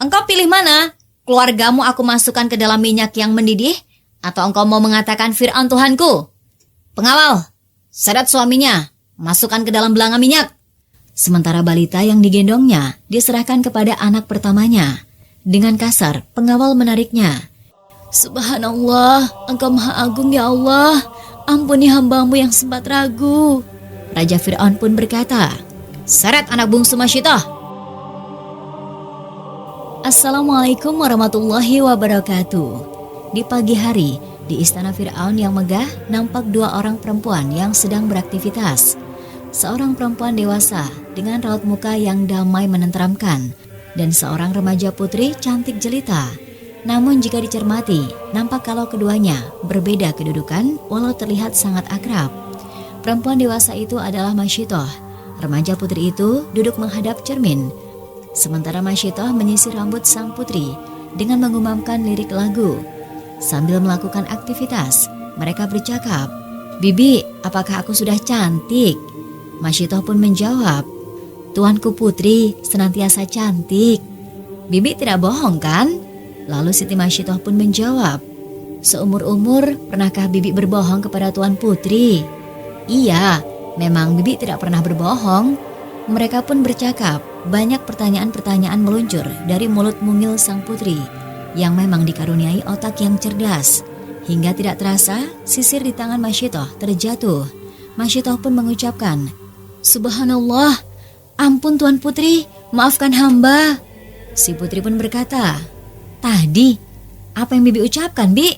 Engkau pilih mana? Keluargamu aku masukkan ke dalam minyak yang mendidih? Atau engkau mau mengatakan Fir'aun Tuhanku? Pengawal, seret suaminya, masukkan ke dalam belanga minyak. Sementara balita yang digendongnya diserahkan kepada anak pertamanya. Dengan kasar, pengawal menariknya. Subhanallah, engkau maha agung ya Allah. Ampuni hambamu yang sempat ragu. Raja Fir'aun pun berkata, seret anak bungsu Masyitoh. Assalamualaikum warahmatullahi wabarakatuh. Di pagi hari, di istana Fir'aun yang megah, nampak dua orang perempuan yang sedang beraktivitas. Seorang perempuan dewasa dengan raut muka yang damai menenteramkan, dan seorang remaja putri cantik jelita. Namun jika dicermati, nampak kalau keduanya berbeda kedudukan walau terlihat sangat akrab. Perempuan dewasa itu adalah Masyitoh. Remaja putri itu duduk menghadap cermin. Sementara Masyitoh menyisir rambut sang putri dengan mengumamkan lirik lagu. Sambil melakukan aktivitas, mereka bercakap, Bibi, apakah aku sudah cantik? Masyitoh pun menjawab, Tuanku putri senantiasa cantik. Bibi tidak bohong kan? Lalu Siti Masyitoh pun menjawab, seumur-umur pernahkah Bibi berbohong kepada Tuan Putri? Iya, memang Bibi tidak pernah berbohong. Mereka pun bercakap, banyak pertanyaan-pertanyaan meluncur dari mulut mungil sang putri yang memang dikaruniai otak yang cerdas. Hingga tidak terasa, sisir di tangan Masyitoh terjatuh. Masyitoh pun mengucapkan, Subhanallah, ampun Tuan Putri, maafkan hamba. Si putri pun berkata, Tadi, apa yang Bibi ucapkan, Bi?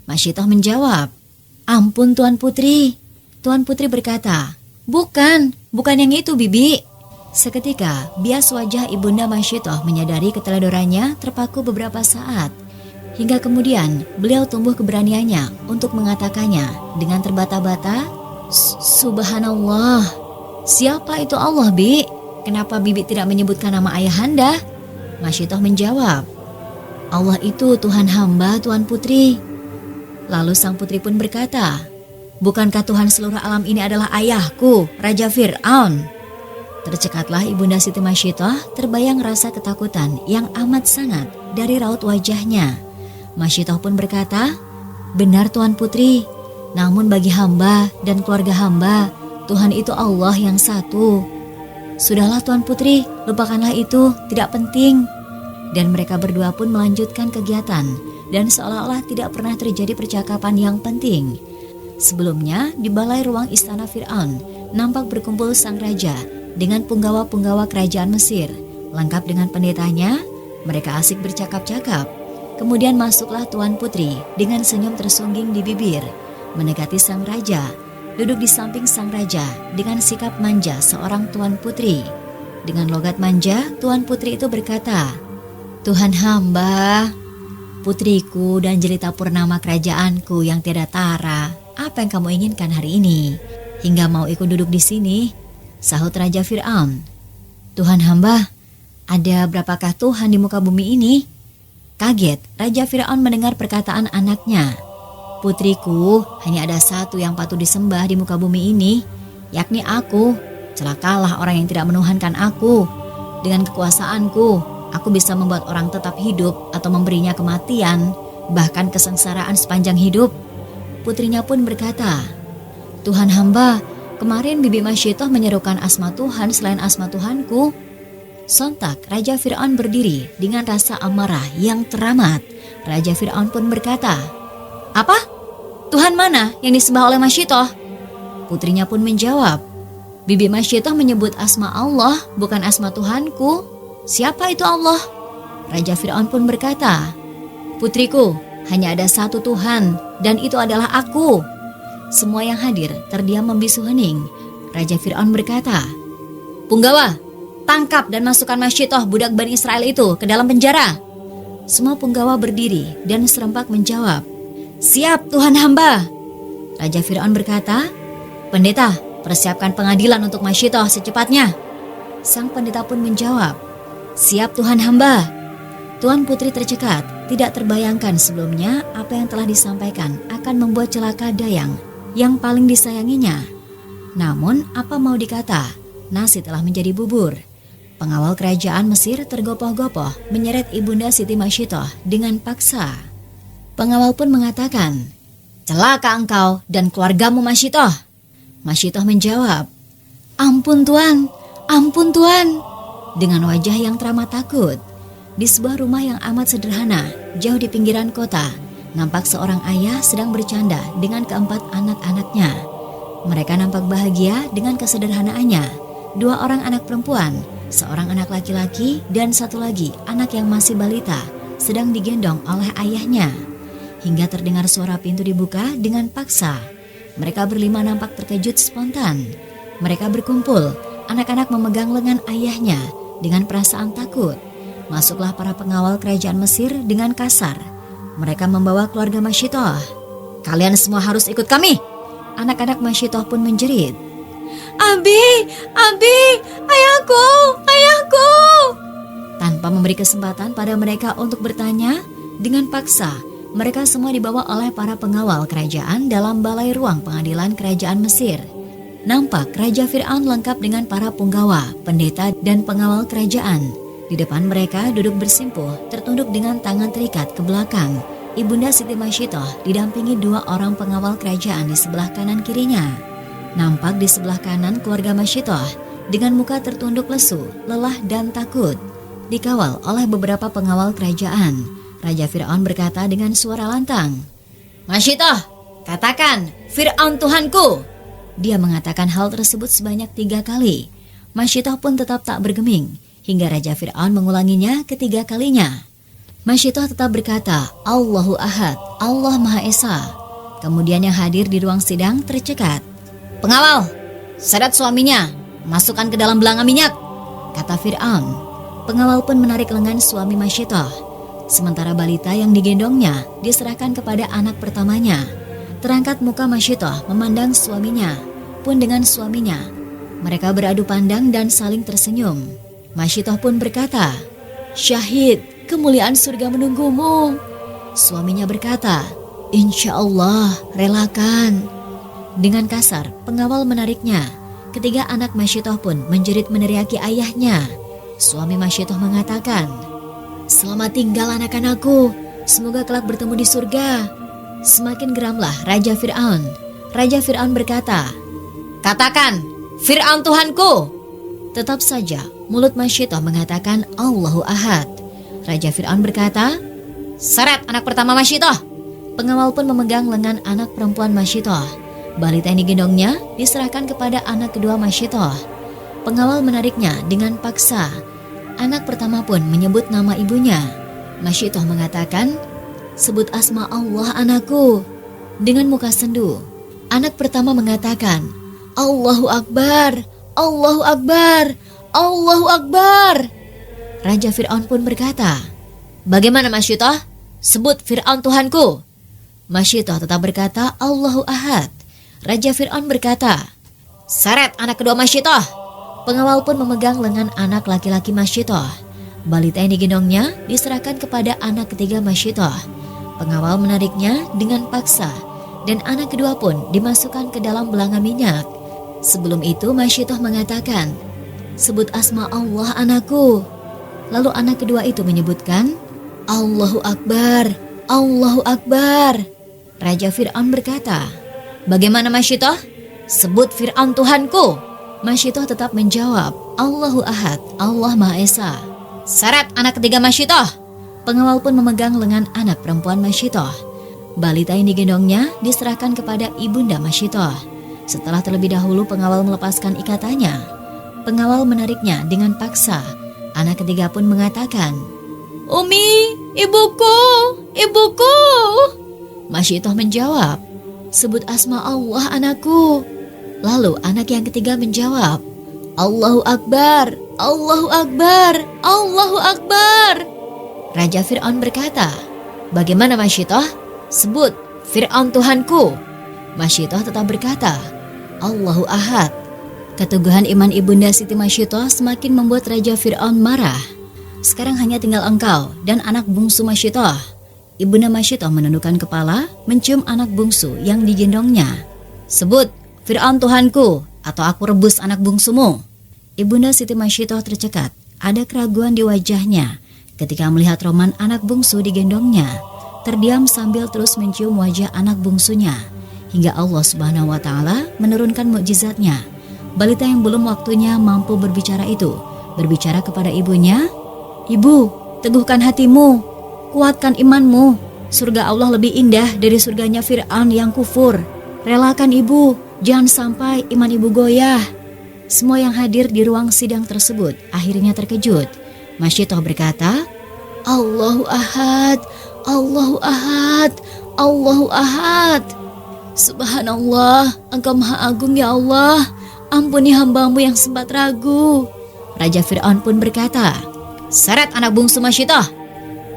Masyitoh menjawab, ampun Tuan Putri. Tuan Putri berkata, bukan yang itu, Bibi. Seketika, bias wajah Ibunda Masyitoh menyadari keteledorannya terpaku beberapa saat. Hingga kemudian, beliau tumbuh keberaniannya untuk mengatakannya dengan terbata-bata, Subhanallah, siapa itu Allah, Bi? Kenapa Bibi tidak menyebutkan nama ayahanda? Masyitoh menjawab, Allah itu Tuhan hamba, Tuan Putri. Lalu sang putri pun berkata, bukankah Tuhan seluruh alam ini adalah ayahku, Raja Fir'aun? Tercekatlah Ibunda Siti Masyitoh, terbayang rasa ketakutan yang amat sangat dari raut wajahnya. Masyitoh pun berkata, benar Tuan Putri, namun bagi hamba dan keluarga hamba, Tuhan itu Allah yang satu. Sudahlah Tuan Putri, lupakanlah itu, tidak penting. Dan mereka berdua pun melanjutkan kegiatan dan seolah-olah tidak pernah terjadi percakapan yang penting. Sebelumnya, di balai ruang istana Fir'aun, nampak berkumpul sang raja dengan punggawa-punggawa kerajaan Mesir. Lengkap dengan pendetanya, mereka asik bercakap-cakap. Kemudian masuklah Tuan Putri dengan senyum tersungging di bibir, mendekati sang raja, duduk di samping sang raja dengan sikap manja seorang Tuan Putri. Dengan logat manja, Tuan Putri itu berkata, Tuhan hamba, putriku dan jelita purnama kerajaanku yang tiada tara, apa yang kamu inginkan hari ini? Hingga mau ikut duduk di sini? Sahut Raja Fir'aun. Tuhan hamba, ada berapakah Tuhan di muka bumi ini? Kaget, Raja Fir'aun mendengar perkataan anaknya. Putriku, hanya ada satu yang patut disembah di muka bumi ini, yakni aku. Celakalah orang yang tidak menuhankan aku. Dengan kekuasaanku, aku bisa membuat orang tetap hidup atau memberinya kematian, bahkan kesengsaraan sepanjang hidup. Putrinya pun berkata, Tuhan hamba, kemarin Bibi Masyitoh menyerukan asma Tuhan selain asma Tuhanku. Sontak Raja Fir'aun berdiri dengan rasa amarah yang teramat. Raja Fir'aun pun berkata, apa? Tuhan mana yang disembah oleh Masyitoh? Putrinya pun menjawab, Bibi Masyitoh menyebut asma Allah, bukan asma Tuhanku. Siapa itu Allah? Raja Fir'aun pun berkata, putriku, hanya ada satu Tuhan, dan itu adalah aku. Semua yang hadir terdiam membisu hening. Raja Fir'aun berkata, punggawa, tangkap dan masukkan Masyitoh budak Bani Israel itu ke dalam penjara. Semua punggawa berdiri dan serempak menjawab, siap Tuhan hamba. Raja Fir'aun berkata, pendeta, persiapkan pengadilan untuk Masyitoh secepatnya. Sang pendeta pun menjawab, siap Tuhan hamba. Tuan Putri tercekat, tidak terbayangkan sebelumnya apa yang telah disampaikan akan membuat celaka Dayang yang paling disayanginya. Namun apa mau dikata, nasi telah menjadi bubur. Pengawal kerajaan Mesir tergopoh-gopoh menyeret Ibunda Siti Masyitoh dengan paksa. Pengawal pun mengatakan, "Celaka engkau dan keluargamu, Masyitoh." Masyitoh menjawab, "Ampun Tuan, ampun Tuan." Dengan wajah yang teramat takut, di sebuah rumah yang amat sederhana, jauh di pinggiran kota, nampak seorang ayah sedang bercanda dengan keempat anak-anaknya. Mereka nampak bahagia dengan kesederhanaannya. 2 orang anak perempuan, seorang anak laki-laki, dan satu lagi anak yang masih balita sedang digendong oleh ayahnya. Hingga terdengar suara pintu dibuka dengan paksa. Mereka berlima nampak terkejut spontan. Mereka berkumpul, anak-anak memegang lengan ayahnya dengan perasaan takut. Masuklah para pengawal kerajaan Mesir dengan kasar. Mereka membawa keluarga Masyitoh. "Kalian semua harus ikut kami!" Anak-anak Masyitoh pun menjerit, Abi, ayahku, ayahku." Tanpa memberi kesempatan pada mereka untuk bertanya, dengan paksa mereka semua dibawa oleh para pengawal kerajaan dalam balai ruang pengadilan kerajaan Mesir. Nampak Raja Fir'aun lengkap dengan para punggawa, pendeta, dan pengawal kerajaan. Di depan mereka duduk bersimpuh, tertunduk dengan tangan terikat ke belakang. Ibunda Siti Masyitoh didampingi 2 orang pengawal kerajaan di sebelah kanan kirinya. Nampak di sebelah kanan keluarga Masyitoh dengan muka tertunduk lesu, lelah dan takut. Dikawal oleh beberapa pengawal kerajaan, Raja Fir'aun berkata dengan suara lantang, "Masyitoh, katakan, Fir'aun Tuhanku." Dia mengatakan hal tersebut sebanyak 3 kali. Masyitoh pun tetap tak bergeming, hingga Raja Fir'aun mengulanginya ketiga kalinya. Masyitoh tetap berkata, "Allahu Ahad, Allah Maha Esa." Kemudian yang hadir di ruang sidang tercekat. "Pengawal, seret suaminya, masukkan ke dalam belanga minyak," kata Fir'aun. Pengawal pun menarik lengan suami Masyitoh. Sementara balita yang digendongnya diserahkan kepada anak pertamanya. Terangkat muka Masyitoh memandang suaminya, pun dengan suaminya. Mereka beradu pandang dan saling tersenyum. Masyitoh pun berkata, "Syahid, kemuliaan surga menunggumu." Suaminya berkata, "Insya Allah, relakan." Dengan kasar, pengawal menariknya. Ketiga anak Masyitoh pun menjerit meneriaki ayahnya. Suami Masyitoh mengatakan, "Selamat tinggal anak-anakku, semoga kelak bertemu di surga." Semakin geramlah Raja Fir'aun. Raja Fir'aun berkata, "Katakan, Fir'aun Tuhanku." Tetap saja mulut Masyitoh mengatakan Allahu Ahad. Raja Fir'aun berkata, "Seret anak pertama Masyitoh." Pengawal pun memegang lengan anak perempuan Masyitoh. Balita yang digendongnya diserahkan kepada anak kedua Masyitoh. Pengawal menariknya dengan paksa. Anak pertama pun menyebut nama ibunya. Masyitoh mengatakan, "Sebut asma Allah anakku." Dengan muka sendu, anak pertama mengatakan, "Allahu Akbar, Allahu Akbar, Allahu Akbar." Raja Fir'aun pun berkata, "Bagaimana Masyitoh? Sebut Fir'aun Tuhanku." Masyitoh tetap berkata Allahu Ahad. Raja Fir'aun berkata, "Seret anak kedua Masyitoh." Pengawal pun memegang lengan anak laki-laki Masyitoh. Balita yang digendongnya diserahkan kepada anak ketiga Masyitoh. Pengawal menariknya dengan paksa, dan anak kedua pun dimasukkan ke dalam belanga minyak. Sebelum itu Masyitoh mengatakan, "Sebut asma Allah anakku." Lalu anak kedua itu menyebutkan, "Allahu Akbar, Allahu Akbar." Raja Fir'aun berkata, "Bagaimana Masyitoh? Sebut Fir'aun Tuhanku." Masyitoh tetap menjawab, "Allahu Ahad, Allah Maha Esa." "Seret anak ketiga Masyitoh." Pengawal pun memegang lengan anak perempuan Masyitoh. Balita yang digendongnya diserahkan kepada ibunda Masyitoh. Setelah terlebih dahulu pengawal melepaskan ikatannya, pengawal menariknya dengan paksa. Anak ketiga pun mengatakan, "Umi, ibuku, ibuku." Masyitoh menjawab, "Sebut asma Allah anakku." Lalu anak yang ketiga menjawab, "Allahu Akbar, Allahu Akbar, Allahu Akbar." Raja Fir'aun berkata, "Bagaimana Masyitoh? Sebut Fir'aun Tuhanku." Masyitoh tetap berkata, "Allahu Ahad." Keteguhan iman ibunda Siti Masyitoh semakin membuat Raja Fir'aun marah. "Sekarang hanya tinggal engkau dan anak bungsu Masyitoh." Ibunda Masyitoh menundukkan kepala, mencium anak bungsu yang digendongnya. "Sebut Fir'aun Tuhanku, atau aku rebus anak bungsumu." Ibunda Siti Masyitoh tercekat. Ada keraguan di wajahnya ketika melihat Roman anak bungsu digendongnya. Terdiam sambil terus mencium wajah anak bungsunya. Hingga Allah Subhanahu wa Ta'ala menurunkan mukjizatnya. Balita yang belum waktunya mampu berbicara itu berbicara kepada ibunya, "Ibu, teguhkan hatimu, kuatkan imanmu. Surga Allah lebih indah dari surganya Fir'aun yang kufur. Relakan ibu, jangan sampai iman ibu goyah." Semua yang hadir di ruang sidang tersebut akhirnya terkejut. Masyitoh berkata, "Allahu Ahad, Allahu Ahad, Allahu Ahad. Subhanallah, Engkau Maha Agung ya Allah. Ampuni hamba-Mu yang sempat ragu." Raja Fir'aun pun berkata, "Seret anak bungsu Masyitoh."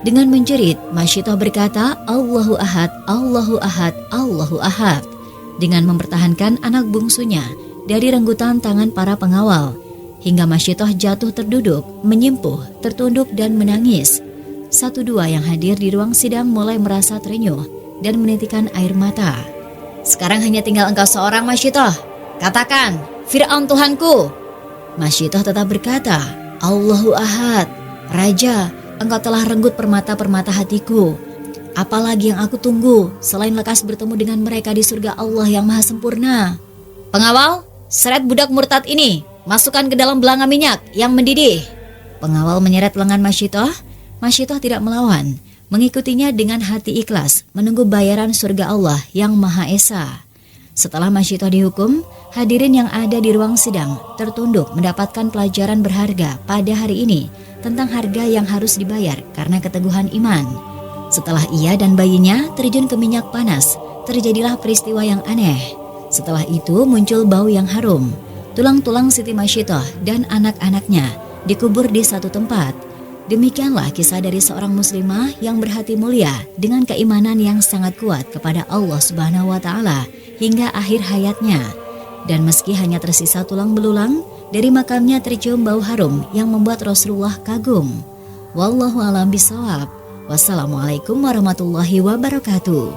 Dengan menjerit, Masyitoh berkata, "Allahu Ahad, Allahu Ahad, Allahu Ahad." Dengan mempertahankan anak bungsunya dari renggutan tangan para pengawal, hingga Masyitoh jatuh terduduk, menyimpuh, tertunduk dan menangis. Satu dua yang hadir di ruang sidang mulai merasa terenyuh dan menitikkan air mata. "Sekarang hanya tinggal engkau seorang, Masyitoh. Katakan, Fir'aun Tuhanku." Masyitoh tetap berkata, "Allahu Ahad. Raja, engkau telah renggut permata-permata hatiku. Apalagi yang aku tunggu selain lekas bertemu dengan mereka di surga Allah yang maha sempurna." "Pengawal, seret budak murtad ini, masukkan ke dalam belanga minyak yang mendidih." Pengawal menyeret lengan Masyitoh. Masyitoh tidak melawan, mengikutinya dengan hati ikhlas, menunggu bayaran surga Allah yang Maha Esa. Setelah Masyitoh dihukum, hadirin yang ada di ruang sidang tertunduk mendapatkan pelajaran berharga pada hari ini tentang harga yang harus dibayar karena keteguhan iman. Setelah ia dan bayinya terjun ke minyak panas, terjadilah peristiwa yang aneh. Setelah itu muncul bau yang harum. Tulang-tulang Siti Masyitoh dan anak-anaknya dikubur di satu tempat. Demikianlah kisah dari seorang muslimah yang berhati mulia dengan keimanan yang sangat kuat kepada Allah Subhanahu wa Ta'ala hingga akhir hayatnya. Dan meski hanya tersisa tulang belulang, dari makamnya tercium bau harum yang membuat Rasulullah kagum. Wallahu a'lam bishawab. Wassalamualaikum warahmatullahi wabarakatuh.